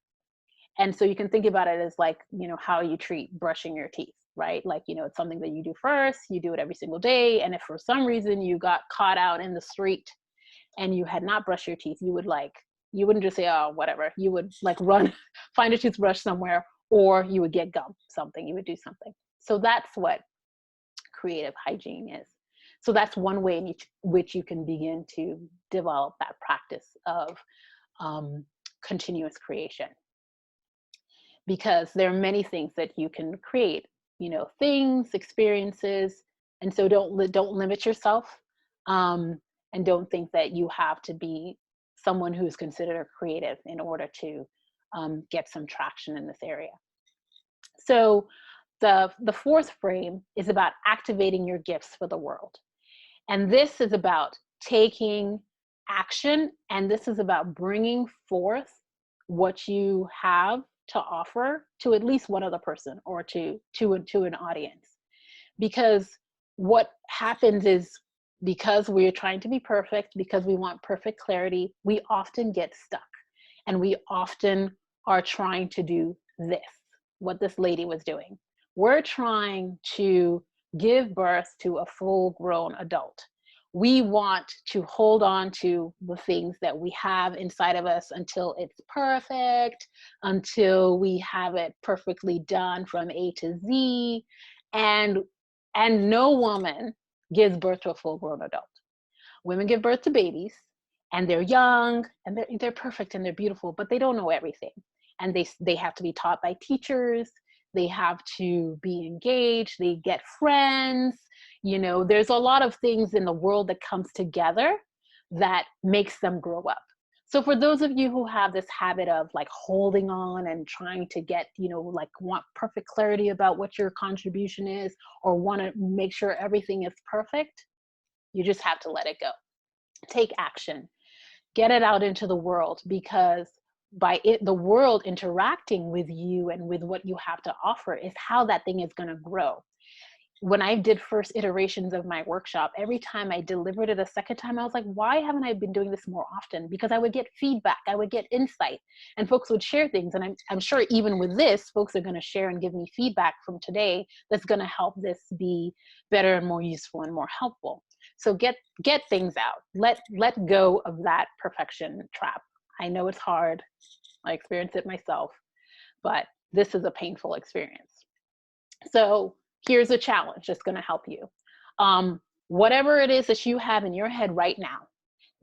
And so you can think about it as like, how you treat brushing your teeth, right? Like, it's something that you do first, you do it every single day. And if for some reason you got caught out in the street and you had not brushed your teeth, you wouldn't just say, oh, whatever. You would like run, find a toothbrush somewhere, or you would get gum, something, you would do something. So that's what creative hygiene is. So that's one way in which you can begin to develop that practice of continuous creation. Because there are many things that you can create, things, experiences. And so don't limit yourself, and don't think that you have to be someone who's considered creative in order to get some traction in this area. So the fourth frame is about activating your gifts for the world. And this is about taking action, and this is about bringing forth what you have to offer to at least one other person, or to an audience. Because what happens is, because we're trying to be perfect, because we want perfect clarity, we often get stuck, and we often are trying to do this, what this lady was doing. We're trying to give birth to a full-grown adult. We want to hold on to the things that we have inside of us until it's perfect, until we have it perfectly done from A to Z. And no woman gives birth to a full-grown adult. Women give birth to babies, and they're young, and they're perfect, and they're beautiful, but they don't know everything. And they have to be taught by teachers. They have to be engaged. They get friends. There's a lot of things in the world that comes together that makes them grow up. So for those of you who have this habit of like holding on and trying to get, like want perfect clarity about what your contribution is, or want to make sure everything is perfect, you just have to let it go. Take action. Get it out into the world, because by it, the world interacting with you and with what you have to offer is how that thing is going to grow. When I did first iterations of my workshop, every time I delivered it a second time, I was like, why haven't I been doing this more often? Because I would get feedback, I would get insight, and folks would share things. And I'm sure even with this, folks are going to share and give me feedback from today that's going to help this be better and more useful and more helpful. So get things out. Let go of that perfection trap. I know it's hard. I experienced it myself, but this is a painful experience. So here's a challenge that's going to help you. Whatever it is that you have in your head right now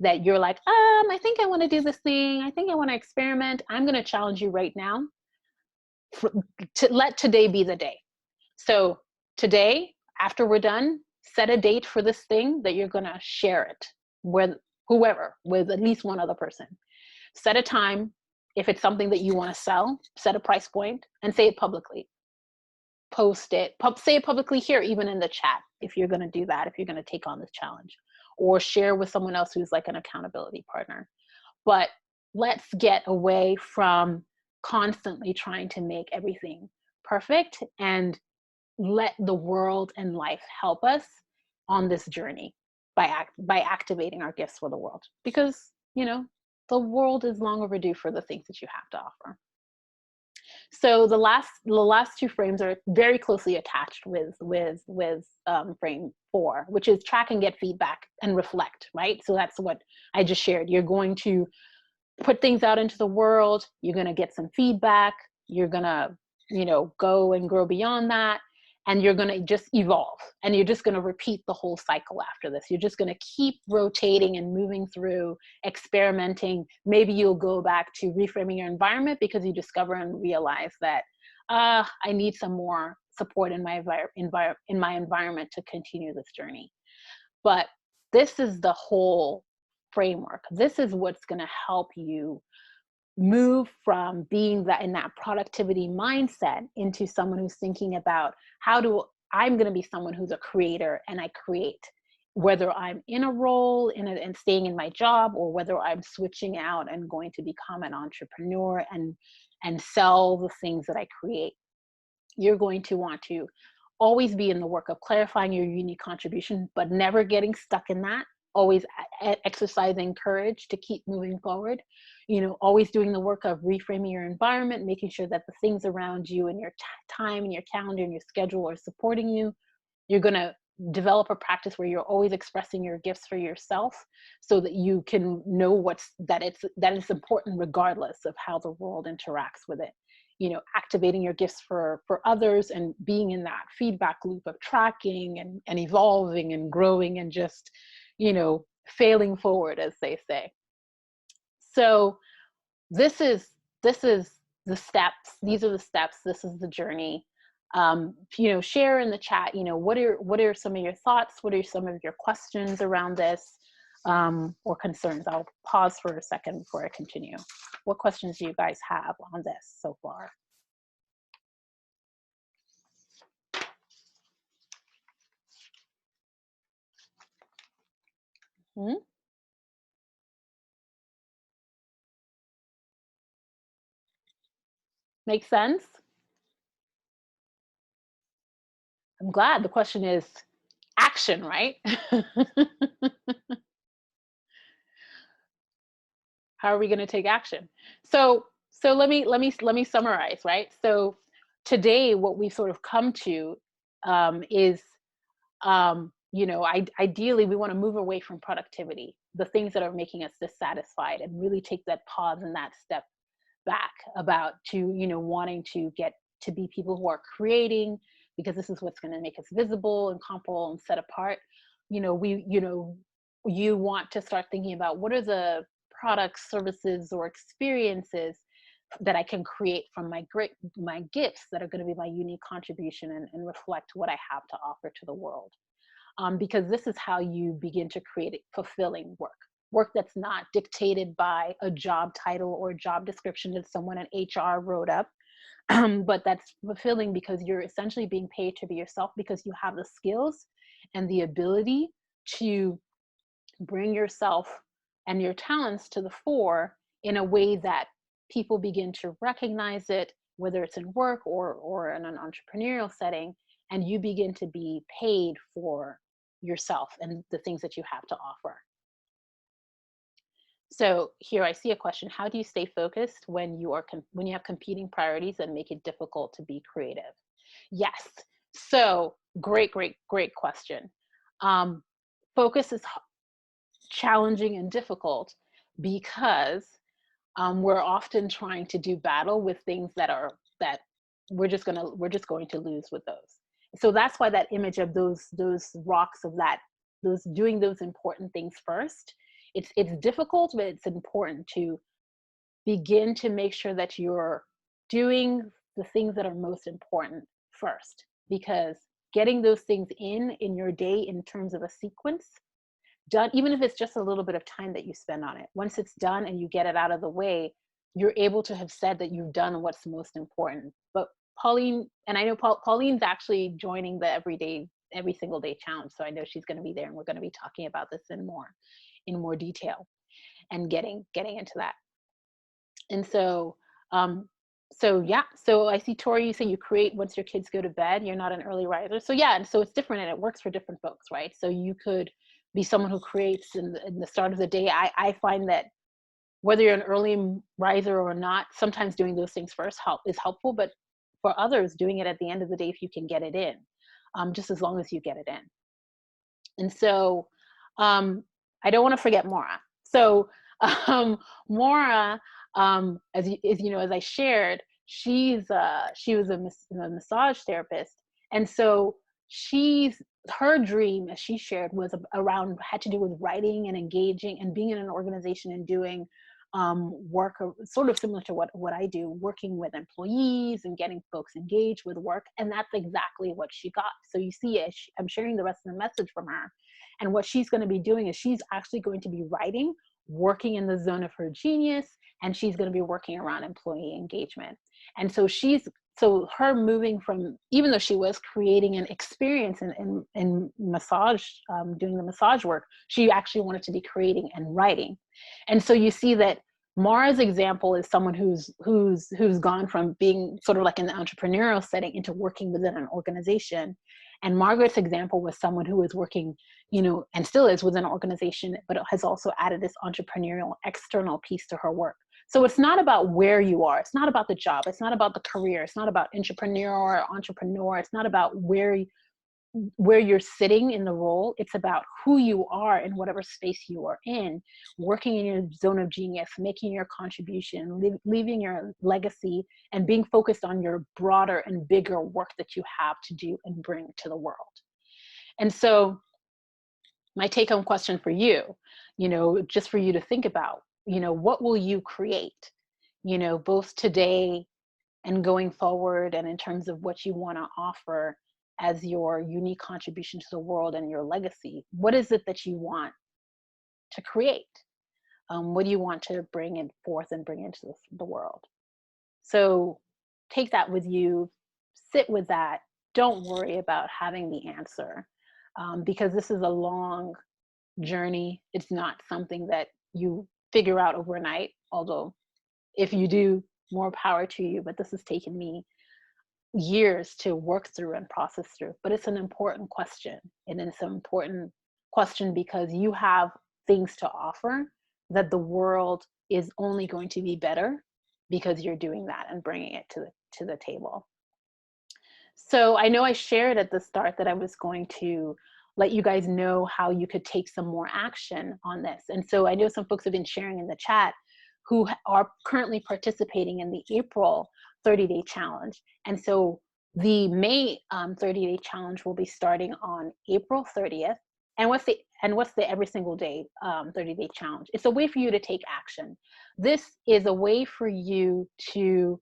that you're like, I think I want to do this thing. I think I want to experiment. I'm going to challenge you right now to let today be the day. So today, after we're done, set a date for this thing that you're going to share it with whoever, with at least one other person. Set a time. If it's something that you want to sell, set a price point and say it publicly. Post it, say it publicly here, even in the chat, if you're going to do that, if you're going to take on this challenge, or share with someone else who's like an accountability partner. But let's get away from constantly trying to make everything perfect and let the world and life help us on this journey by activating our gifts for the world, because the world is long overdue for the things that you have to offer. So the last two frames are very closely attached with frame 4, which is track and get feedback and reflect, right? So that's what I just shared. You're going to put things out into the world. You're going to get some feedback. You're going to, go and grow beyond that. And you're going to just evolve. And you're just going to repeat the whole cycle after this. You're just going to keep rotating and moving through, experimenting. Maybe you'll go back to reframing your environment because you discover and realize that I need some more support in my environment to continue this journey. But this is the whole framework. This is what's going to help you move from being in that productivity mindset into someone who's thinking about I'm going to be someone who's a creator and I create, whether I'm in a role and staying in my job, or whether I'm switching out and going to become an entrepreneur and sell the things that I create. You're going to want to always be in the work of clarifying your unique contribution, but never getting stuck in that. Always exercising courage to keep moving forward. Always doing the work of reframing your environment, making sure that the things around you and your time and your calendar and your schedule are supporting you. You're going to develop a practice where you're always expressing your gifts for yourself, so that you can know that it's important regardless of how the world interacts with it. Activating your gifts for others and being in that feedback loop of tracking and evolving and growing and just, failing forward, as they say. So this is the steps. These are the steps. This is the journey. Share in the chat, what are some of your thoughts? What are some of your questions around this, or concerns? I'll pause for a second before I continue. What questions do you guys have on this so far? Make sense? I'm glad. The question is action, right? How are we going to take action? So let me summarize, right? So today, what we've sort of come to is, ideally, we want to move away from productivity, the things that are making us dissatisfied, and really take that pause and that step back about wanting to get to be people who are creating, because this is what's going to make us visible and comparable and set apart. You want to start thinking about what are the products, services, or experiences that I can create from my gifts that are going to be my unique contribution and reflect what I have to offer to the world. Because this is how you begin to create fulfilling work that's not dictated by a job title or job description that someone in HR wrote up, but that's fulfilling because you're essentially being paid to be yourself, because you have the skills and the ability to bring yourself and your talents to the fore in a way that people begin to recognize it, whether it's in work or in an entrepreneurial setting, and you begin to be paid for yourself and the things that you have to offer. So here I see a question: how do you stay focused when you have competing priorities that make it difficult to be creative? Yes. So great question. Focus is challenging and difficult because we're often trying to do battle with things that we're just going to lose with those. So that's why that image of those rocks, of those doing those important things first, it's difficult, but it's important to begin to make sure that you're doing the things that are most important first, because getting those things in your day in terms of a sequence done, even if it's just a little bit of time that you spend on it, once it's done and you get it out of the way, you're able to have said that you've done what's most important. But Pauline, and I know Pauline's actually joining the every single day challenge. So I know she's going to be there, and we're going to be talking about this in more detail and getting into that. And so, yeah. So I see Tori, you say you create once your kids go to bed. You're not an early riser. So yeah, and so it's different, and it works for different folks, right? So you could be someone who creates in the start of the day. I find that whether you're an early riser or not, sometimes doing those things first is helpful, but for others, doing it at the end of the day if you can get it in, just as long as you get it in. And so I don't want to forget Maura. So Maura, as you know, as I shared, she was a massage therapist, and so her dream, as she shared, was had to do with writing and engaging and being in an organization and doing work sort of similar to what I do, working with employees and getting folks engaged with work. And that's exactly what she got. So you see, I'm sharing the rest of the message from her. And what she's going to be doing is she's actually going to be writing, working in the zone of her genius, and she's going to be working around employee engagement. And so her moving from, even though she was creating an experience in massage, doing the massage work, she actually wanted to be creating and writing. And so you see that Mara's example is someone who's gone from being sort of like in the entrepreneurial setting into working within an organization. And Margaret's example was someone who was working, and still is within an organization, but has also added this entrepreneurial external piece to her work. So it's not about where you are. It's not about the job. It's not about the career. It's not about entrepreneur. It's not about where you're sitting in the role. It's about who you are in whatever space you are in, working in your zone of genius, making your contribution, leaving your legacy, and being focused on your broader and bigger work that you have to do and bring to the world. And so my take home question for you, just for you to think about, what will you create, both today and going forward, and in terms of what you want to offer as your unique contribution to the world and your legacy. What is it that you want to create? What do you want to bring it forth and bring into the world? So take that with you, sit with that. Don't worry about having the answer, because this is a long journey. It's not something that you figure out overnight, although if you do, more power to you. But this has taken me years to work through and process through. But it's an important question. And it's an important question because you have things to offer that the world is only going to be better because you're doing that and bringing it to the table. So I know I shared at the start that I was going to let you guys know how you could take some more action on this. And so I know some folks have been sharing in the chat who are currently participating in the April 30-day challenge. And so the May 30-day challenge will be starting on April 30th. And what's the every single day 30-day challenge? It's a way for you to take action. This is a way for you to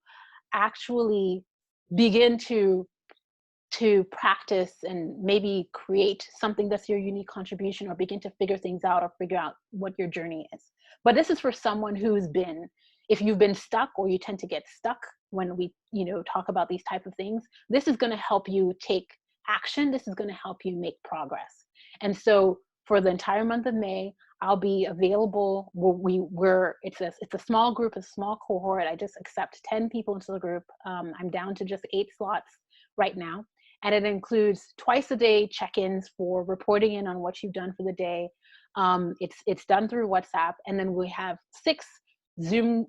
actually begin to practice and maybe create something that's your unique contribution, or begin to figure things out, or figure out what your journey is. But this is for someone if you've been stuck, or you tend to get stuck when we, talk about these type of things, this is going to help you take action. This is going to help you make progress. And so for the entire month of May, I'll be available. It's a small group, a small cohort. I just accept 10 people into the group. I'm down to just 8 slots right now. And it includes twice a day check-ins for reporting in on what you've done for the day. It's done through WhatsApp. And then we have 6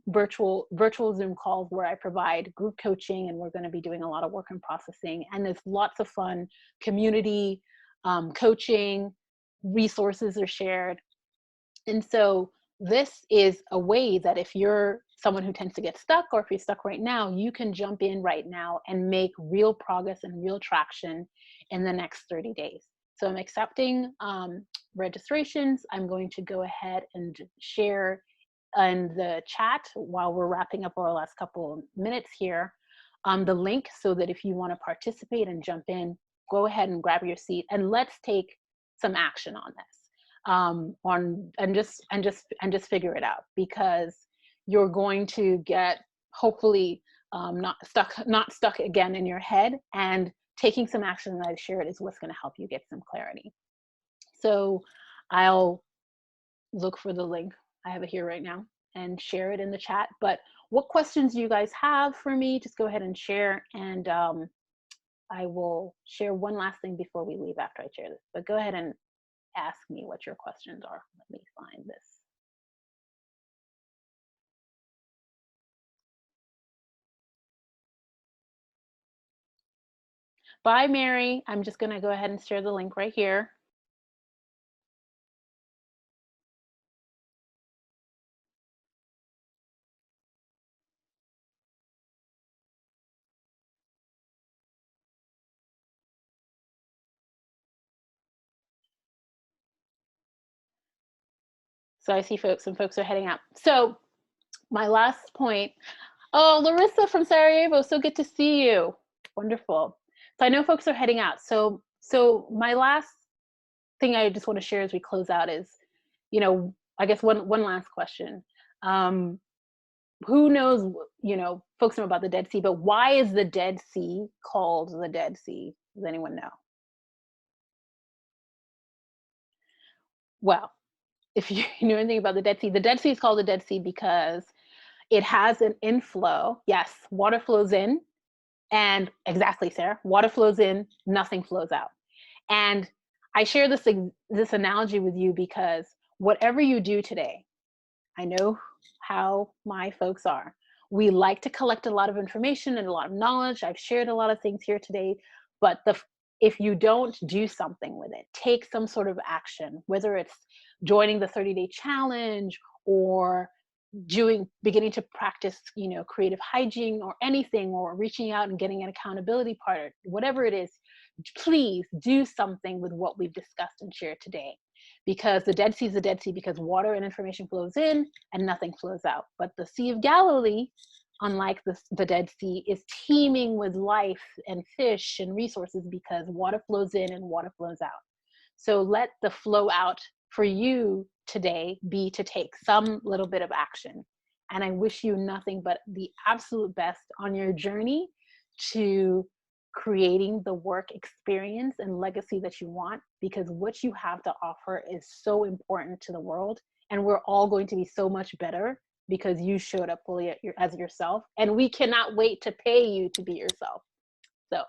virtual Zoom calls where I provide group coaching, and we're going to be doing a lot of work and processing. And there's lots of fun community coaching, resources are shared. And so this is a way that if you're someone who tends to get stuck, or if you're stuck right now, you can jump in right now and make real progress and real traction in the next 30 days. So I'm accepting registrations. I'm going to go ahead and share in the chat while we're wrapping up our last couple of minutes here, the link, so that if you want to participate and jump in, go ahead and grab your seat, and let's take some action on this. on and just figure it out, because you're going to get, hopefully, not stuck again in your head, and taking some action that I've shared is what's going to help you get some clarity. So I'll look for the link. I have it here right now and share it in the chat. But what questions do you guys have for me? Just go ahead and share, and I will share one last thing before we leave after I share this. But go ahead and ask me what your questions are. Let me find this. Bye, Mary. I'm just going to go ahead and share the link right here. So I see some folks are heading out. So my last point. Oh, Larissa from Sarajevo, so good to see you. Wonderful. So I know folks are heading out. So my last thing I just want to share as we close out is, I guess one last question. Who knows, folks know about the Dead Sea, but why is the Dead Sea called the Dead Sea? Does anyone know? Well, if you know anything about the Dead Sea is called the Dead Sea because it has an inflow. Yes, water flows in, and exactly, Sarah, water flows in, nothing flows out. And I share this analogy with you because whatever you do today, I know how my folks are. We like to collect a lot of information and a lot of knowledge. I've shared a lot of things here today, but if you don't do something with it, take some sort of action, whether it's joining the 30-day challenge or beginning to practice, creative hygiene or anything, or reaching out and getting an accountability partner, whatever it is, please do something with what we've discussed and shared today. Because the Dead Sea is the Dead Sea because water and information flows in and nothing flows out. But the Sea of Galilee, unlike the Dead Sea, is teeming with life and fish and resources because water flows in and water flows out. So let the flow out for you today be to take some little bit of action. And I wish you nothing but the absolute best on your journey to creating the work experience and legacy that you want, because what you have to offer is so important to the world. And we're all going to be so much better because you showed up fully as yourself. And we cannot wait to pay you to be yourself. So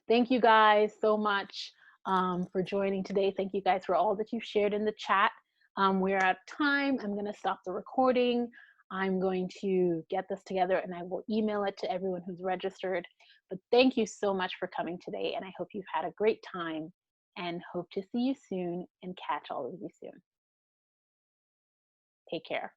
thank you guys so much for joining today. Thank you guys for all that you've shared in the chat. We're out of time. I'm going to stop the recording. I'm going to get this together and I will email it to everyone who's registered. But thank you so much for coming today. And I hope you've had a great time and hope to see you soon and catch all of you soon. Take care.